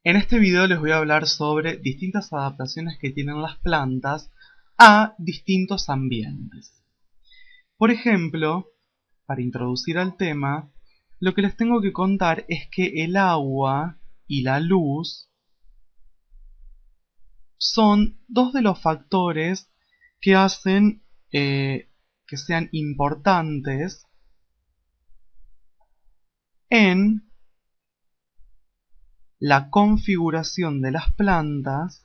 En este video les voy a hablar sobre distintas adaptaciones que tienen las plantas a distintos ambientes. Por ejemplo, para introducir al tema, lo que les tengo que contar es que el agua y la luz son dos de los factores que hacen que sean importantes en la configuración de las plantas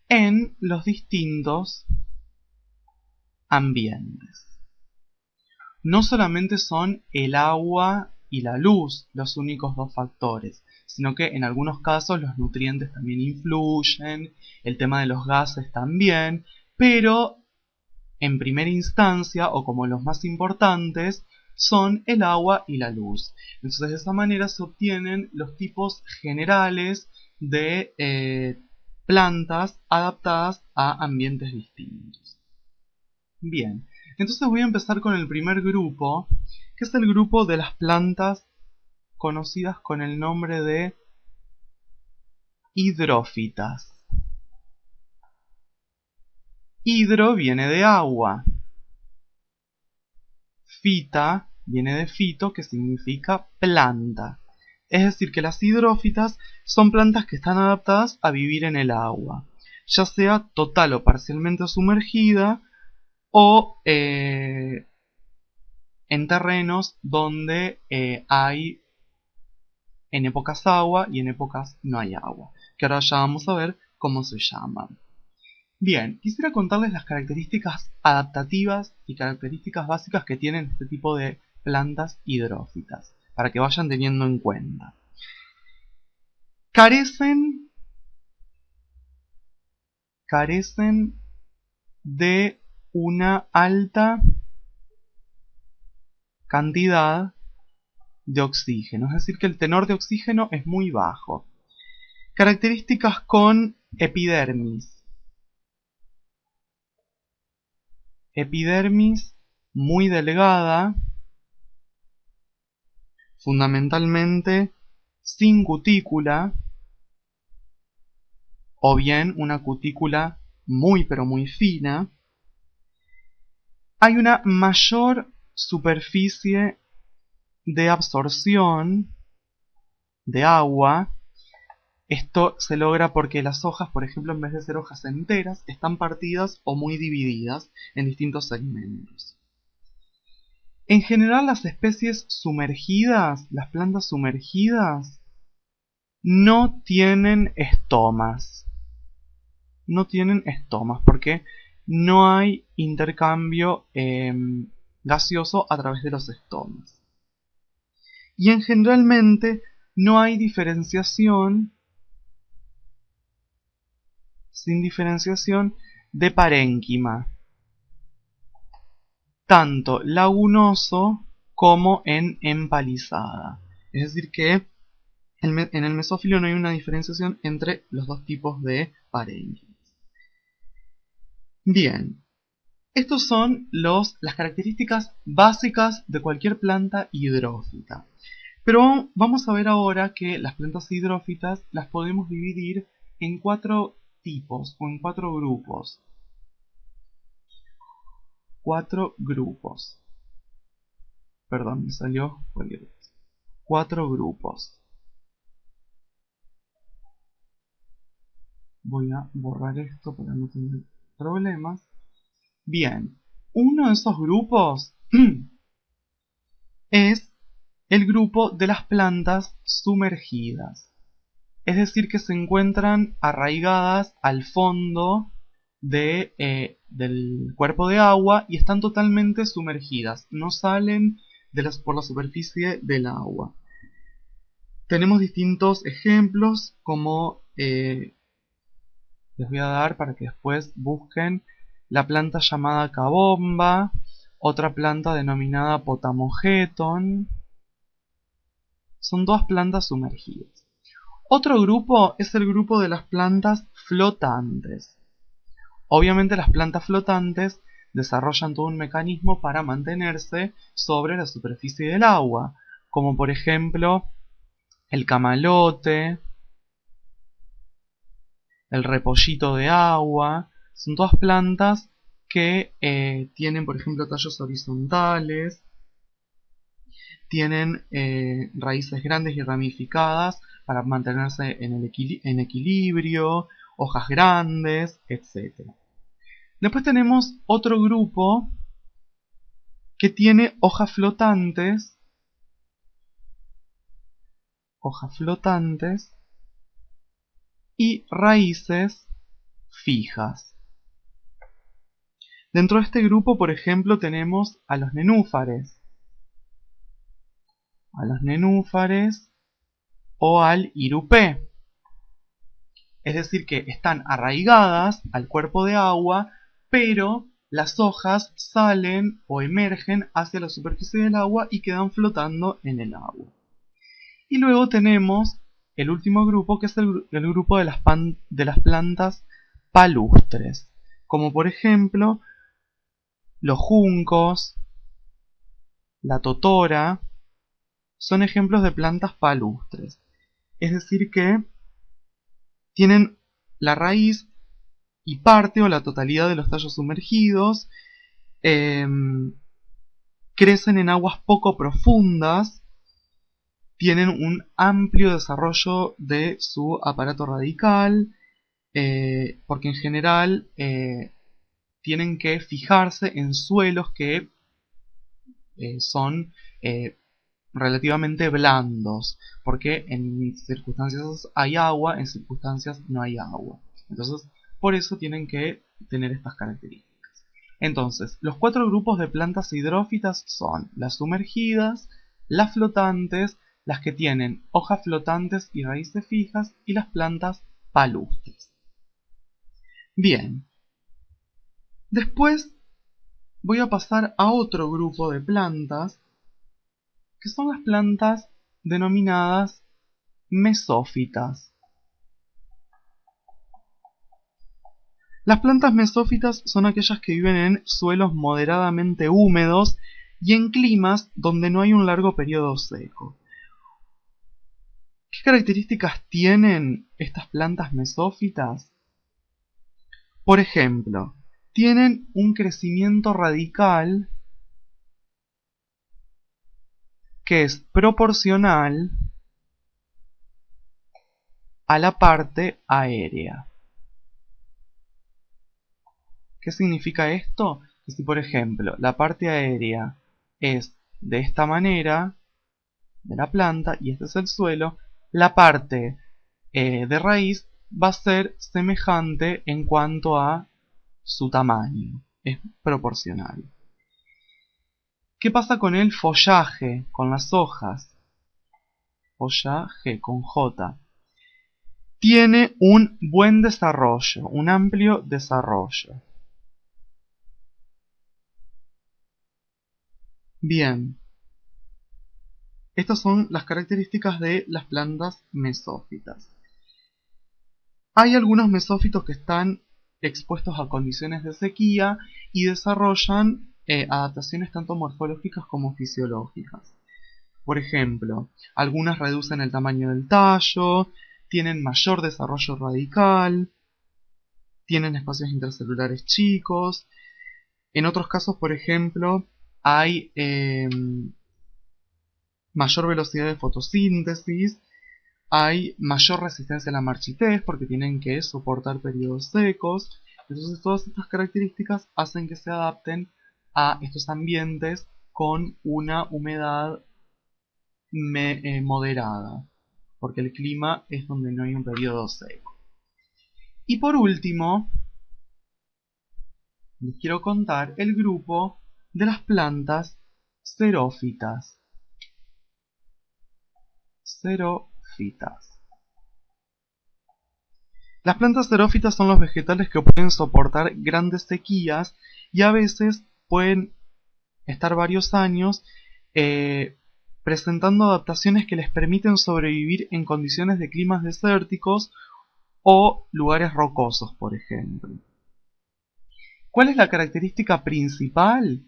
en los distintos ambientes. No solamente son el agua y la luz los únicos dos factores, sino que en algunos casos los nutrientes también influyen, el tema de los gases también, pero en primera instancia, o como los más importantes, son el agua y la luz. Entonces de esa manera se obtienen los tipos generales de plantas adaptadas a ambientes distintos. Bien, entonces voy a empezar con el primer grupo, que es el grupo de las plantas conocidas con el nombre de hidrófitas. Hidro viene de agua, fita viene de fito, que significa planta. Es decir, que las hidrófitas son plantas que están adaptadas a vivir en el agua, ya sea total o parcialmente sumergida, o en terrenos donde hay en épocas agua y en épocas no hay agua, que ahora ya vamos a ver cómo se llaman. Bien, quisiera contarles las características adaptativas y características básicas que tienen este tipo de plantas hidrófitas, para que vayan teniendo en cuenta. Carecen de una alta cantidad de oxígeno, es decir, que el tenor de oxígeno es muy bajo. Características con epidermis. Epidermis muy delgada, fundamentalmente sin cutícula, o bien una cutícula muy pero muy fina. Hay una mayor superficie de absorción de agua. Esto se logra porque las hojas, por ejemplo, en vez de ser hojas enteras, están partidas o muy divididas en distintos segmentos. En general, las especies sumergidas, las plantas sumergidas, no tienen estomas. No tienen estomas porque no hay intercambio gaseoso a través de los estomas. Y en generalmente no hay diferenciación, sin diferenciación de parénquima, tanto lagunoso como en empalizada. Es decir que en el mesófilo no hay una diferenciación entre los dos tipos de parénquimas. Bien, estos son las características básicas de cualquier planta hidrófita. Pero vamos a ver ahora que las plantas hidrófitas las podemos dividir en 4 tipos o en 4 grupos. 4 grupos. Perdón, me salió cualquier cosa. 4 grupos. Voy a borrar esto para no tener problemas. Bien, uno de esos grupos es el grupo de las plantas sumergidas. Es decir, que se encuentran arraigadas al fondo del cuerpo de agua y están totalmente sumergidas, no salen por la superficie del agua. Tenemos distintos ejemplos, como les voy a dar para que después busquen la planta llamada cabomba, otra planta denominada potamogeton. Son 2 plantas sumergidas. Otro grupo es el grupo de las plantas flotantes. Obviamente las plantas flotantes desarrollan todo un mecanismo para mantenerse sobre la superficie del agua, como por ejemplo el camalote, el repollito de agua. Son todas plantas que tienen, por ejemplo, tallos horizontales, tienen raíces grandes y ramificadas para mantenerse en equilibrio, hojas grandes, etc. Después tenemos otro grupo que tiene hojas flotantes y raíces fijas. Dentro de este grupo, por ejemplo, tenemos a los nenúfares o al irupé. Es decir, que están arraigadas al cuerpo de agua, pero las hojas salen o emergen hacia la superficie del agua y quedan flotando en el agua. Y luego tenemos el último grupo, que es el grupo de las plantas palustres, como por ejemplo los juncos, la totora, son ejemplos de plantas palustres. Es decir que tienen la raíz y parte o la totalidad de los tallos sumergidos, crecen en aguas poco profundas, tienen un amplio desarrollo de su aparato radical, porque en general tienen que fijarse en suelos que son relativamente blandos, porque en circunstancias hay agua, en circunstancias no hay agua. Entonces, por eso tienen que tener estas características. Entonces, los 4 grupos de plantas hidrófitas son las sumergidas, las flotantes, las que tienen hojas flotantes y raíces fijas, y las plantas palustres. Bien. Después voy a pasar a otro grupo de plantas, que son las plantas denominadas mesófitas. Las plantas mesófitas son aquellas que viven en suelos moderadamente húmedos y en climas donde no hay un largo periodo seco. ¿Qué características tienen estas plantas mesófitas? Por ejemplo, tienen un crecimiento radical que es proporcional a la parte aérea. ¿Qué significa esto? Que si por ejemplo la parte aérea es de esta manera, de la planta, y este es el suelo, la parte de raíz va a ser semejante en cuanto a su tamaño, es proporcional. ¿Qué pasa con el follaje, con las hojas? Follaje con J. Tiene un buen desarrollo, un amplio desarrollo. Bien. Estas son las características de las plantas mesófitas. Hay algunos mesófitos que están expuestos a condiciones de sequía y desarrollan adaptaciones tanto morfológicas como fisiológicas. Por ejemplo, algunas reducen el tamaño del tallo, tienen mayor desarrollo radical, tienen espacios intercelulares chicos. En otros casos, por ejemplo, hay mayor velocidad de fotosíntesis, hay mayor resistencia a la marchitez porque tienen que soportar periodos secos. Entonces todas estas características hacen que se adapten a estos ambientes con una humedad moderada, porque el clima es donde no hay un periodo seco. Y por último, les quiero contar el grupo de las plantas xerófitas. Las plantas xerófitas son los vegetales que pueden soportar grandes sequías y a veces pueden estar varios años presentando adaptaciones que les permiten sobrevivir en condiciones de climas desérticos o lugares rocosos, por ejemplo. ¿Cuál es la característica principal?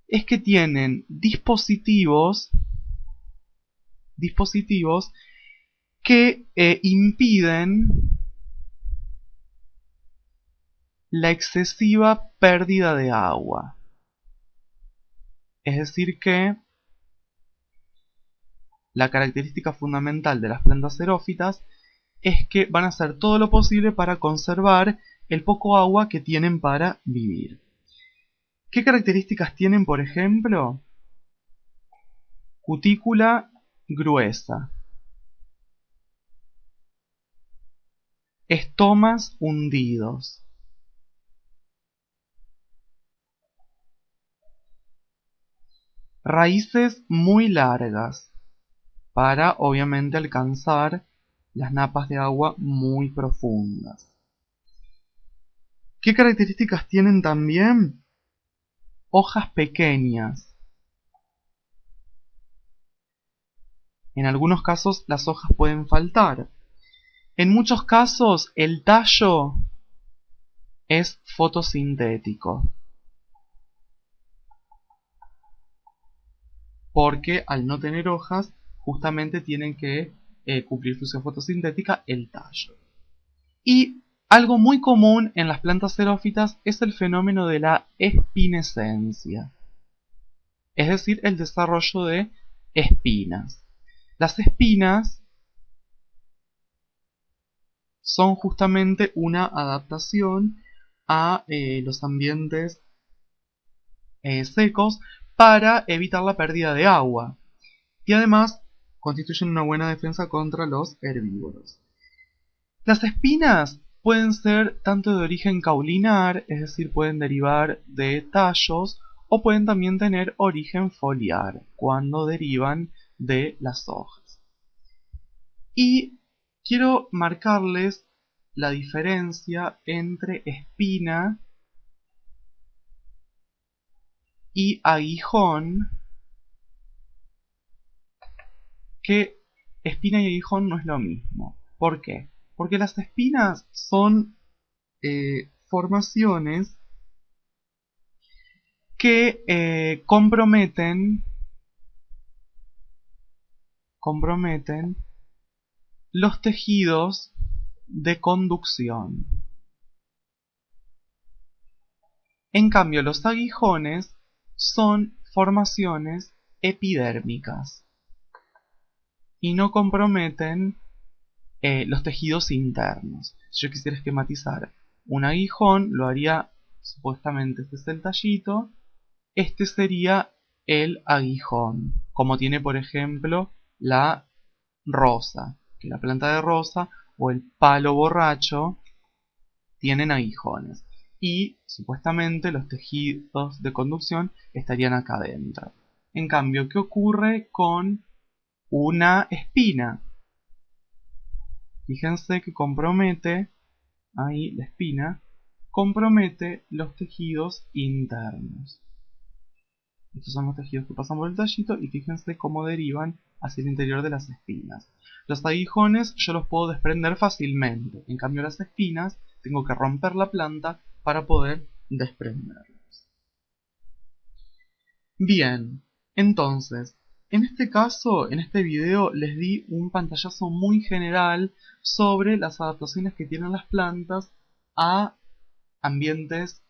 Es que tienen dispositivos que impiden la excesiva pérdida de agua. Es decir que la característica fundamental de las plantas xerófitas es que van a hacer todo lo posible para conservar el poco agua que tienen para vivir. ¿Qué características tienen, por ejemplo? Cutícula gruesa, estomas hundidos, raíces muy largas, para obviamente alcanzar las napas de agua muy profundas. ¿Qué características tienen también? Hojas pequeñas. En algunos casos las hojas pueden faltar. En muchos casos el tallo es fotosintético, porque al no tener hojas justamente tienen que cumplir función fotosintética el tallo. Y algo muy común en las plantas xerófitas es el fenómeno de la espinescencia, es decir, el desarrollo de espinas. Las espinas son justamente una adaptación a los ambientes secos para evitar la pérdida de agua, y además constituyen una buena defensa contra los herbívoros. Las espinas pueden ser tanto de origen caulinar, es decir, pueden derivar de tallos, o pueden también tener origen foliar, cuando derivan de las hojas. Y quiero marcarles la diferencia entre espina y aguijón, que espina y aguijón no es lo mismo. ¿Por qué? Porque las espinas son formaciones que comprometen los tejidos de conducción. En cambio, los aguijones son formaciones epidérmicas y no comprometen los tejidos internos. Si yo quisiera esquematizar un aguijón, lo haría, supuestamente este es el tallito, este sería el aguijón, como tiene por ejemplo la rosa, que la planta de rosa o el palo borracho tienen aguijones, y supuestamente los tejidos de conducción estarían acá adentro. En cambio, ¿qué ocurre con una espina? Fíjense que compromete, ahí la espina, compromete los tejidos internos. Estos son los tejidos que pasan por el tallito y fíjense cómo derivan hacia el interior de las espinas. Los aguijones yo los puedo desprender fácilmente, en cambio las espinas tengo que romper la planta para poder desprenderlos. Bien, entonces, en este caso, en este video, les di un pantallazo muy general sobre las adaptaciones que tienen las plantas a ambientes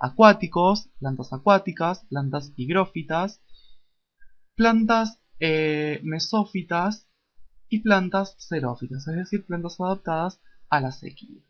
acuáticos, plantas acuáticas, plantas higrófitas, plantas mesófitas y plantas xerófitas, es decir, plantas adaptadas a la sequía.